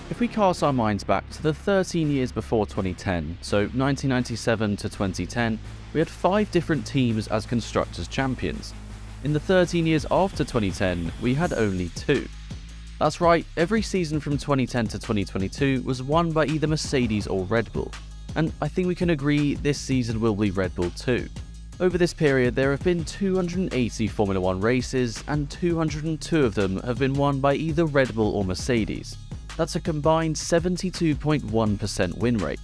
If we cast our minds back to the 13 years before 2010, so 1997 to 2010, we had 5 different teams as Constructors' champions. In the 13 years after 2010, we had only 2. That's right, every season from 2010 to 2022 was won by either Mercedes or Red Bull, and I think we can agree this season will be Red Bull too. Over this period, there have been 280 Formula 1 races, and 202 of them have been won by either Red Bull or Mercedes. That's a combined 72.1% win rate.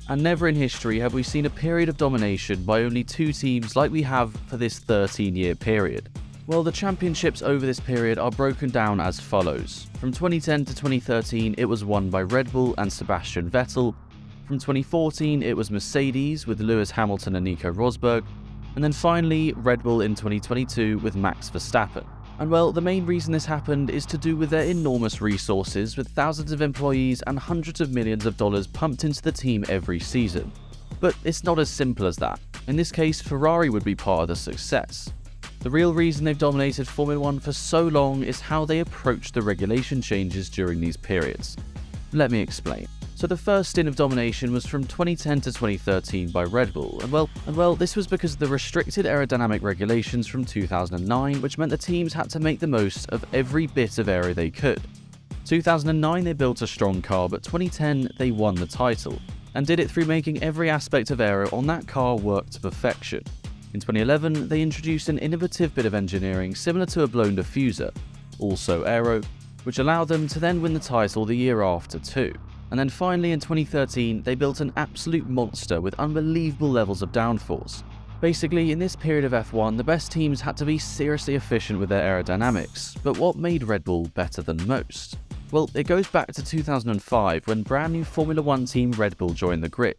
And never in history have we seen a period of domination by only 2 teams like we have for this 13-year period. Well, the championships over this period are broken down as follows. From 2010 to 2013, it was won by Red Bull and Sebastian Vettel. From 2014, it was Mercedes with Lewis Hamilton and Nico Rosberg. And then finally, Red Bull in 2022 with Max Verstappen. And well, the main reason this happened is to do with their enormous resources, with thousands of employees and hundreds of millions of dollars pumped into the team every season. But it's not as simple as that. In this case, Ferrari would be part of the success. The real reason they've dominated Formula 1 for so long is how they approach the regulation changes during these periods. Let me explain. So the first stint of domination was from 2010 to 2013 by Red Bull, and well, this was because of the restricted aerodynamic regulations from 2009, which meant the teams had to make the most of every bit of aero they could. 2009 they built a strong car, but 2010 they won the title, and did it through making every aspect of aero on that car work to perfection. In 2011 they introduced an innovative bit of engineering similar to a blown diffuser, also aero, which allowed them to then win the title the year after too. And then finally in 2013, they built an absolute monster with unbelievable levels of downforce. Basically, in this period of F1, the best teams had to be seriously efficient with their aerodynamics, but what made Red Bull better than most? Well, it goes back to 2005 when brand new Formula 1 team Red Bull joined the grid.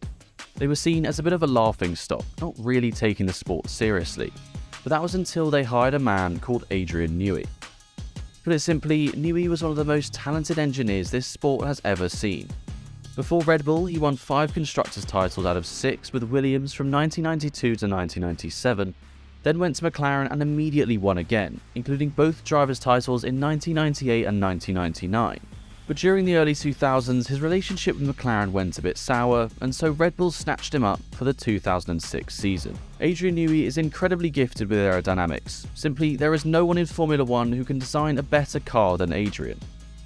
They were seen as a bit of a laughingstock, not really taking the sport seriously. But that was until they hired a man called Adrian Newey. Put it simply, Newey was one of the most talented engineers this sport has ever seen. Before Red Bull, he won 5 Constructors' titles out of 6 with Williams from 1992 to 1997, then went to McLaren and immediately won again, including both drivers' titles in 1998 and 1999. But during the early 2000s, his relationship with McLaren went a bit sour, and so Red Bull snatched him up for the 2006 season. Adrian Newey is incredibly gifted with aerodynamics. Simply, there is no one in Formula 1 who can design a better car than Adrian.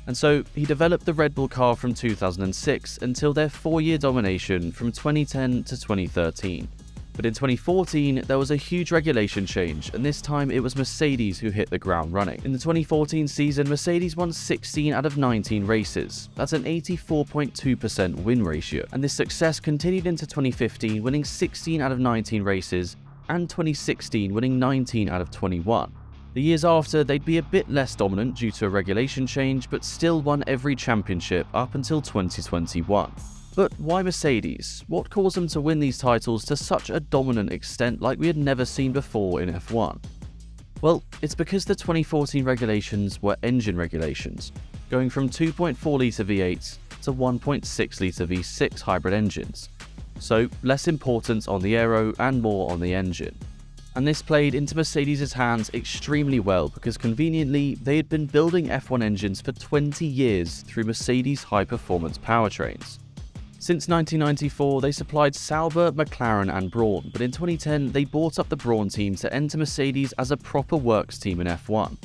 And so, he developed the Red Bull car from 2006 until their 4-year domination from 2010 to 2013. But in 2014, there was a huge regulation change, and this time it was Mercedes who hit the ground running. In the 2014 season, Mercedes won 16 out of 19 races. That's an 84.2% win ratio, and this success continued into 2015, winning 16 out of 19 races, and 2016 winning 19 out of 21. The years after, they'd be a bit less dominant due to a regulation change, but still won every championship up until 2021. But why Mercedes? What caused them to win these titles to such a dominant extent like we had never seen before in F1? Well, it's because the 2014 regulations were engine regulations, going from 2.4 litre V8s to 1.6 litre V6 hybrid engines. So less importance on the aero and more on the engine. And this played into Mercedes' hands extremely well because conveniently they had been building F1 engines for 20 years through Mercedes high-performance powertrains. Since 1994, they supplied Sauber, McLaren and Brawn, but in 2010 they bought up the Brawn team to enter Mercedes as a proper works team in F1.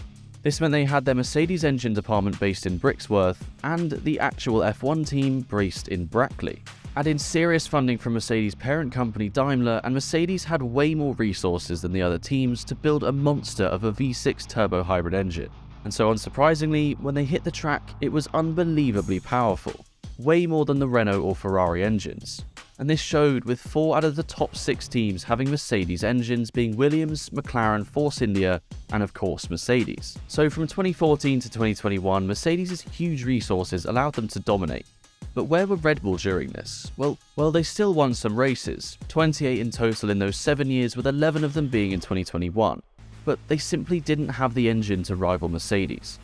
This meant they had their Mercedes engine department based in Brixworth and the actual F1 team based in Brackley. Add in serious funding from Mercedes' parent company Daimler, and Mercedes had way more resources than the other teams to build a monster of a V6 turbo hybrid engine. And so unsurprisingly, when they hit the track, it was unbelievably powerful. Way more than the Renault or Ferrari engines. And this showed with 4 out of the top 6 teams having Mercedes engines, being Williams, McLaren, Force India, and of course Mercedes. So from 2014 to 2021, Mercedes' huge resources allowed them to dominate. But where were Red Bull during this? Well, they still won some races, 28 in total in those 7 years, with 11 of them being in 2021. But they simply didn't have the engine to rival Mercedes.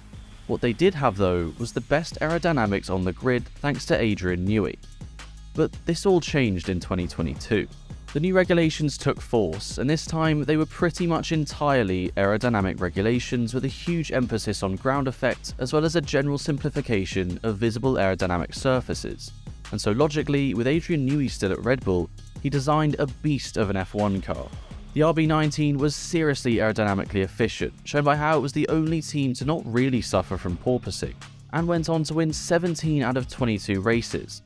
What they did have though was the best aerodynamics on the grid thanks to Adrian Newey. But this all changed in 2022. The new regulations took force, and this time they were pretty much entirely aerodynamic regulations with a huge emphasis on ground effect as well as a general simplification of visible aerodynamic surfaces. And so logically, with Adrian Newey still at Red Bull, he designed a beast of an F1 car. The RB19 was seriously aerodynamically efficient, shown by how it was the only team to not really suffer from porpoising, and went on to win 17 out of 22 races.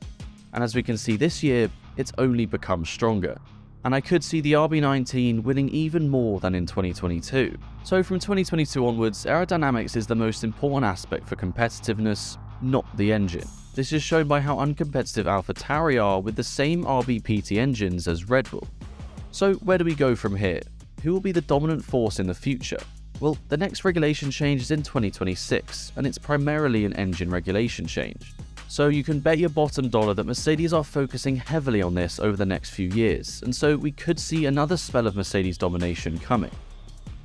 And as we can see this year, it's only become stronger. And I could see the RB19 winning even more than in 2022. So from 2022 onwards, aerodynamics is the most important aspect for competitiveness, not the engine. This is shown by how uncompetitive AlphaTauri are with the same RBPT engines as Red Bull. So where do we go from here? Who will be the dominant force in the future? Well, the next regulation change is in 2026, and it's primarily an engine regulation change. So you can bet your bottom dollar that Mercedes are focusing heavily on this over the next few years, and so we could see another spell of Mercedes domination coming.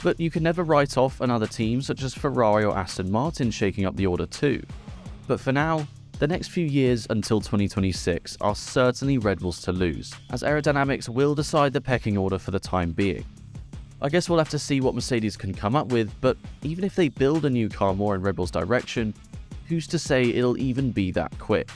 But you can never write off another team such as Ferrari or Aston Martin shaking up the order too. But for now, the next few years until 2026 are certainly Red Bull's to lose, as aerodynamics will decide the pecking order for the time being. I guess we'll have to see what Mercedes can come up with, but even if they build a new car more in Red Bull's direction, who's to say it'll even be that quick?